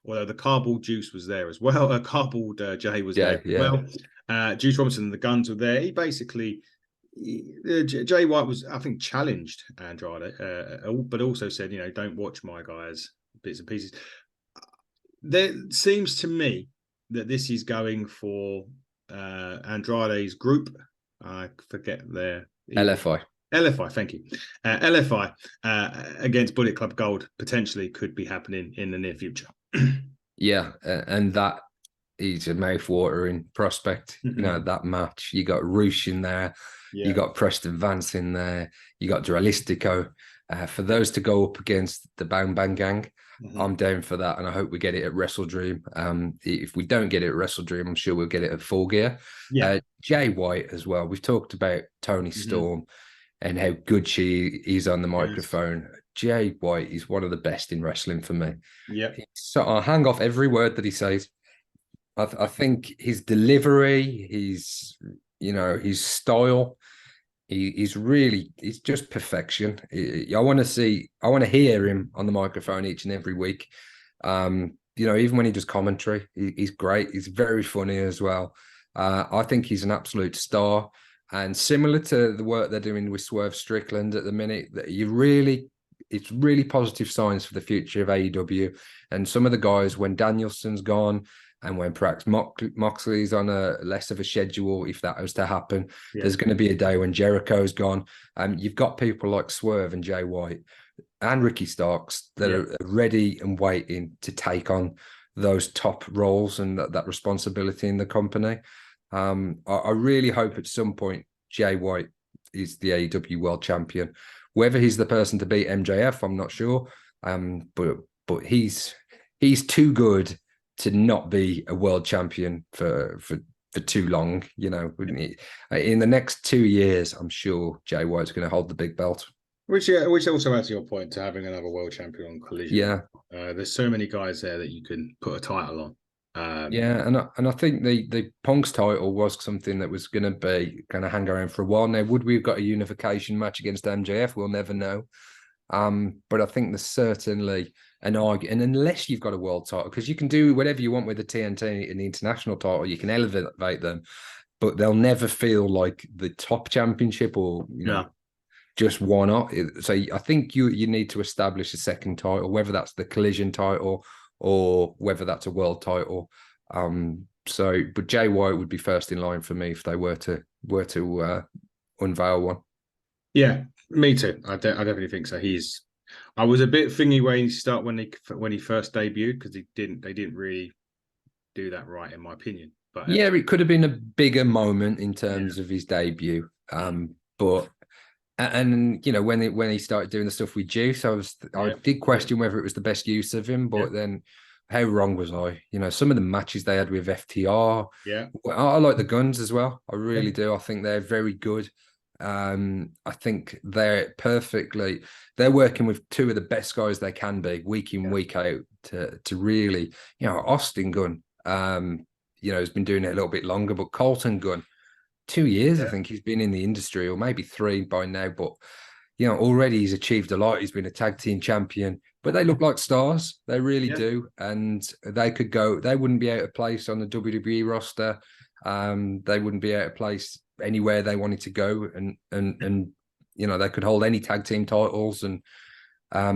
Although the Cardboard Juice was there as well. Cardboard Jay was there as well. Juice Robinson and the Guns were there. He basically... Jay White was, I think, challenged Andrade, but also said, don't watch my guys bits and pieces. There seems to me that this is going for Andrade's group. I forget their LFI. LFI, thank you. LFI against Bullet Club Gold potentially could be happening in the near future. And that is a mouth-watering prospect. That match. You got Roosh in there. You got Preston Vance in there. You got Dualistico. For those to go up against the Bang Bang Gang, I'm down for that, and I hope we get it at Wrestle Dream. If we don't get it at Wrestle Dream, I'm sure we'll get it at Full Gear. Jay White as well. We've talked about Toni Storm and how good she is on the microphone. Jay White is one of the best in wrestling for me. So I'll hang off every word that he says. I think his delivery, his style, he's just perfection. I want to hear him on the microphone each and every week. Even when he does commentary, he's great. He's very funny as well. I think he's an absolute star. And similar to the work they're doing with Swerve Strickland at the minute, it's really positive signs for the future of AEW. And some of the guys, when Danielson's gone, and when perhaps Moxley's on a less of a schedule, if that was to happen, there's going to be a day when Jericho's gone. You've got people like Swerve and Jay White and Ricky Starks that are ready and waiting to take on those top roles and that responsibility in the company. I really hope at some point Jay White is the AEW World Champion. Whether he's the person to beat MJF, I'm not sure. But he's too good to not be a world champion for too long, In the next 2 years, I'm sure Jay White's going to hold the big belt. Which also adds to your point to having another world champion on Collision. Yeah. There's so many guys there that you can put a title on. And I think the Punk's title was something that was going to hang around for a while. Now, would we have got a unification match against MJF? We'll never know. But I think there's certainly an argument, and unless you've got a world title, because you can do whatever you want with the TNT and the international title, you can elevate them, but they'll never feel like the top championship or just one off. So I think you need to establish a second title, whether that's the Collision title or whether that's a world title. But Jay White would be first in line for me if they were to unveil one. Yeah, me too. I definitely think so. I was a bit thingy when he first debuted because they didn't really do that right in my opinion. But yeah, it could have been a bigger moment in terms of his debut. But when he started doing the stuff with Juice, I did question whether it was the best use of him, but then how wrong was I? Some of the matches they had with FTR. Yeah. I like the Guns as well. I really do. I think they're very good. I think they're working with two of the best guys they can be week in, week out to really, Austin Gunn, has been doing it a little bit longer, but Colton Gunn, 2 years, I think he's been in the industry, or maybe 3 by now, but already he's achieved a lot. He's been a tag team champion, but they look like stars. They really do. And they wouldn't be out of place on the WWE roster. They wouldn't be out of place anywhere they wanted to go. And they could hold any tag team titles and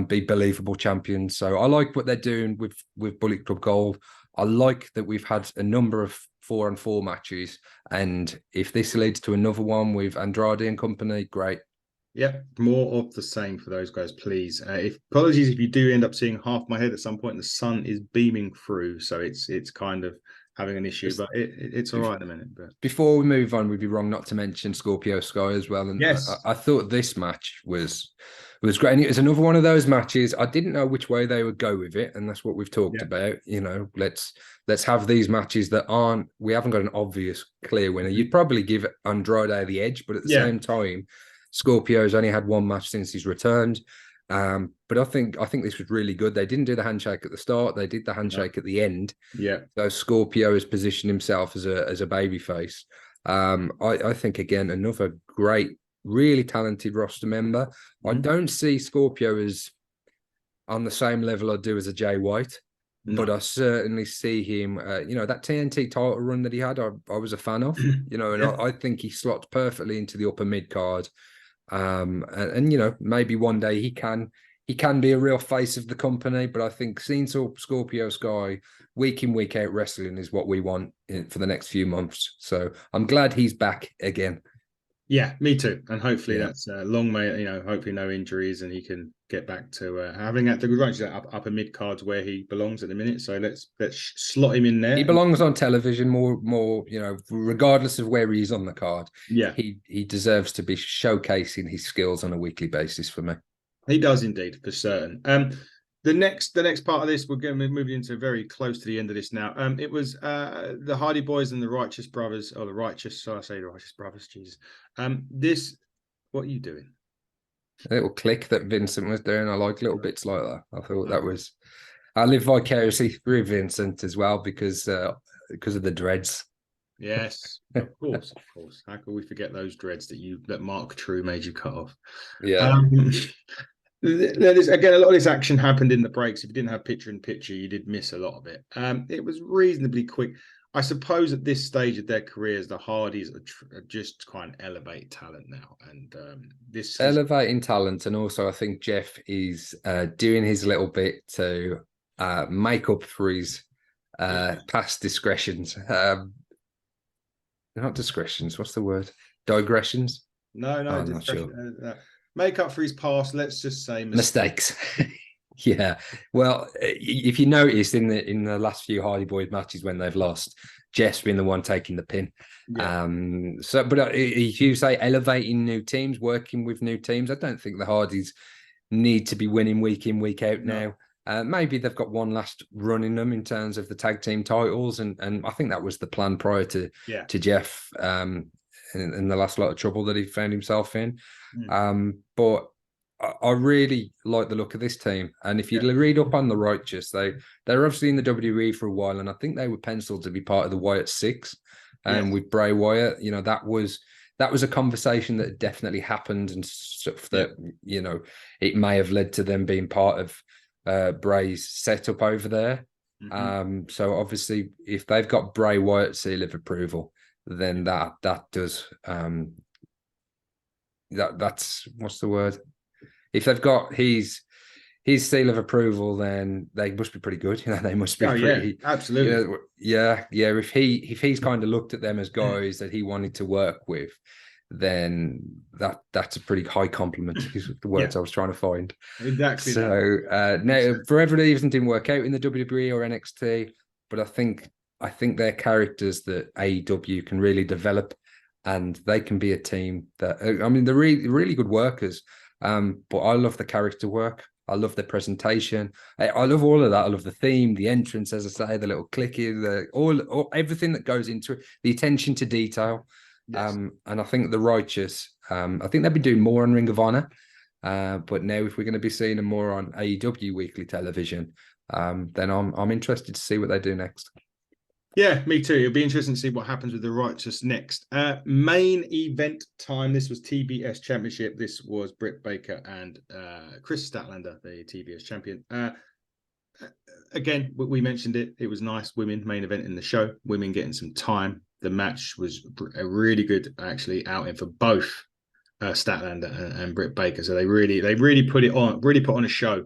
be believable champions. So I like what they're doing with Bullet Club Gold. I like that we've had a number of 4-on-4 matches. And if this leads to another one with Andrade and company, great. Yeah, more of the same for those guys, please. Apologies if you do end up seeing half my head at some point. The sun is beaming through, so it's kind of having an issue, but it's all right in a minute. But before we move on, we'd be wrong not to mention Scorpio Sky as well. And I thought this match was great. And it was another one of those matches. I didn't know which way they would go with it, and that's what we've talked about. Let's have these matches that we haven't got an obvious clear winner. You'd probably give Andrade the edge, but at the same time, Scorpio's only had one match since he's returned. But I think this was really good. They didn't do the handshake at the start. They did the handshake at the end. Yeah. So Scorpio has positioned himself as a babyface. I think, again, another great, really talented roster member. I don't see Scorpio as on the same level I do as a Jay White. No. But I certainly see him, that TNT title run that he had, I was a fan of, I think he slots perfectly into the upper mid card. And maybe one day he can be a real face of the company, but I think seeing Scorpio Sky week in, week out wrestling is what we want for the next few months. So I'm glad he's back again. Yeah, me too. And hopefully that's long may, hopefully no injuries and he can get back to having at the upper mid cards where he belongs at the minute. So let's slot him in there. He belongs on television more, regardless of where he's on the card. Yeah. He deserves to be showcasing his skills on a weekly basis for me. He does indeed, for certain. The next part of this, we're going to be moving into very close to the end of this now. It was the Hardy Boys and the Righteous Brothers, or the Righteous Brothers, Jesus. What are you doing? A little click that Vincent was doing. I like little bits like that. I thought that was... I live vicariously through Vincent as well because of the dreads. Yes, of course. How could we forget those dreads that Mark True made you cut off? Yeah. Again, a lot of this action happened in the breaks. If you didn't have picture-in-picture, you did miss a lot of it. It was reasonably quick. I suppose at this stage of their careers, the Hardys are just trying to elevate talent now. And elevating talent. And also, I think Jeff is doing his little bit to make up for his past discretions. Not discretions. What's the word? Digressions? No. I'm not sure. Make up for his past. Let's just say mistakes. Yeah. Well, if you noticed in the last few Hardy Boys matches when they've lost, Jeff's been the one taking the pin. Yeah. But if you say elevating new teams, working with new teams, I don't think the Hardys need to be winning week in, week out now. Maybe they've got one last run in them in terms of the tag team titles, and I think that was the plan prior to Jeff in the last lot of trouble that he found himself in. But I really like the look of this team. And if you read up on the Righteous, they're obviously in the WWE for a while, and I think they were penciled to be part of the Wyatt Six. And with Bray Wyatt, that was a conversation that definitely happened, and stuff that it may have led to them being part of Bray's setup over there. Mm-hmm. So obviously, if they've got Bray Wyatt's seal of approval, then that does that's what's the word? If they've got his seal of approval, then they must be pretty good. They must be pretty. Yeah, absolutely. Yeah. If he's kind of looked at them as guys that he wanted to work with, then that's a pretty high compliment. Is the words I was trying to find. Exactly. So now, for whatever reason, didn't work out in the WWE or NXT, but I think they're characters that AEW can really develop, and they can be a team that, they're really good workers. But I love the character work. I love the presentation. I love all of that. I love the theme, the entrance, as I say, the little clicking, all everything that goes into it, the attention to detail. Yes. And I think the Righteous, I think they've been doing more on Ring of Honor. But now, if we're going to be seeing them more on AEW weekly television, then I'm interested to see what they do next. Yeah, me too. It'll be interesting to see what happens with the Righteous next. Main event time. This was TBS Championship. This was Britt Baker and Kris Statlander, the TBS champion. Again, we mentioned it. It was nice. Women main event in the show. Women getting some time. The match was a really good, actually, outing for both Statlander and Britt Baker. So they really put on a show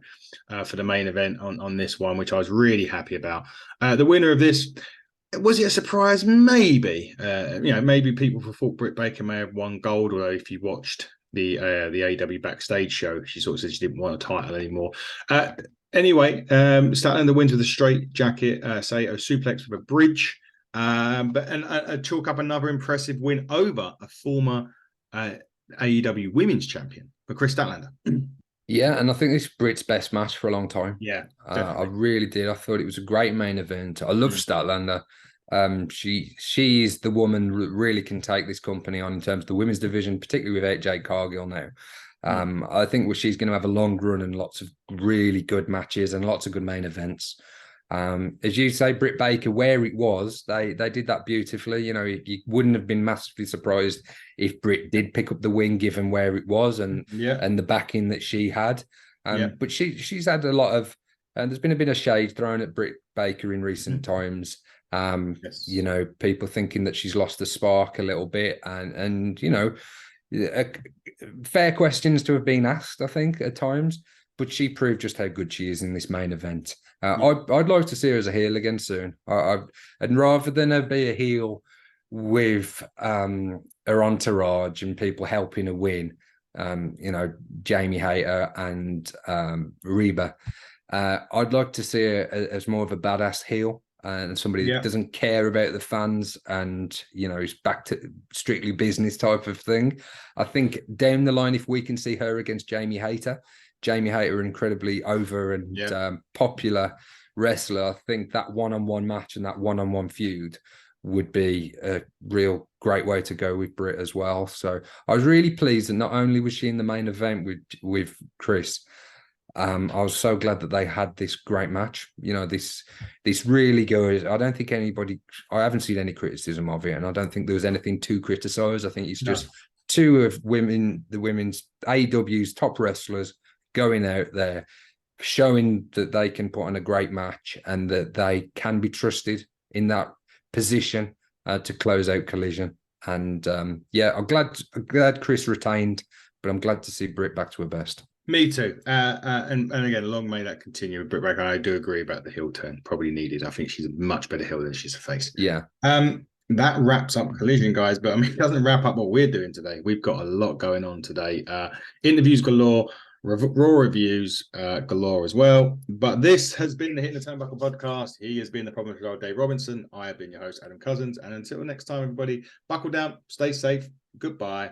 for the main event on this one, which I was really happy about. The winner of this. Was it a surprise? Maybe. Maybe people thought Britt Baker may have won gold, although if you watched the AEW backstage show, she sort of said she didn't want a title anymore. Anyway, Statlander wins with a straight jacket, Saito suplex with a bridge, but chalk up another impressive win over a former AEW Women's Champion for Kris Statlander. Yeah, and I think this is Britt's best match for a long time. Yeah, I really did. I thought it was a great main event. I love Statlander. She is the woman that really can take this company on in terms of the women's division, particularly with Jade Cargill now. I think she's going to have a long run and lots of really good matches and lots of good main events. As you say, Britt Baker, where it was, they did that beautifully. You wouldn't have been massively surprised if Britt did pick up the win, given where it was and the backing that she had. But she's had a lot of, and there's been a bit of shade thrown at Britt Baker in recent times. People thinking that she's lost the spark a little bit, and fair questions to have been asked, I think, at times. But she proved just how good she is in this main event. I'd like to see her as a heel again soon. And rather than her be a heel with her entourage and people helping her win, Jamie Hayter and Reba, I'd like to see her as more of a badass heel and somebody that doesn't care about the fans and, is back to strictly business type of thing. I think down the line, if we can see her against Jamie Hayter, incredibly over and popular wrestler. I think that one-on-one match and that one-on-one feud would be a real great way to go with Britt as well. So I was really pleased that not only was she in the main event with Kris, I was so glad that they had this great match. This really goes. I don't think I haven't seen any criticism of it, and I don't think there was anything to criticize. I think it's just two of the women's AEW's top wrestlers going out there, showing that they can put on a great match and that they can be trusted in that position to close out Collision. And I'm glad Kris retained, but I'm glad to see Britt back to her best. Me too. And again, long may that continue with Britt Baker. I do agree about the heel turn. Probably needed. I think she's a much better heel than she's a face. Yeah. That wraps up Collision, guys. But it doesn't wrap up what we're doing today. We've got a lot going on today. Interviews galore. Raw reviews galore as well. But this has been the Hitting the Turnbuckle podcast. He has been the problem control, Dave Robinson. I have been your host, Adam Cousins. And until next time, everybody, buckle down, stay safe. Goodbye.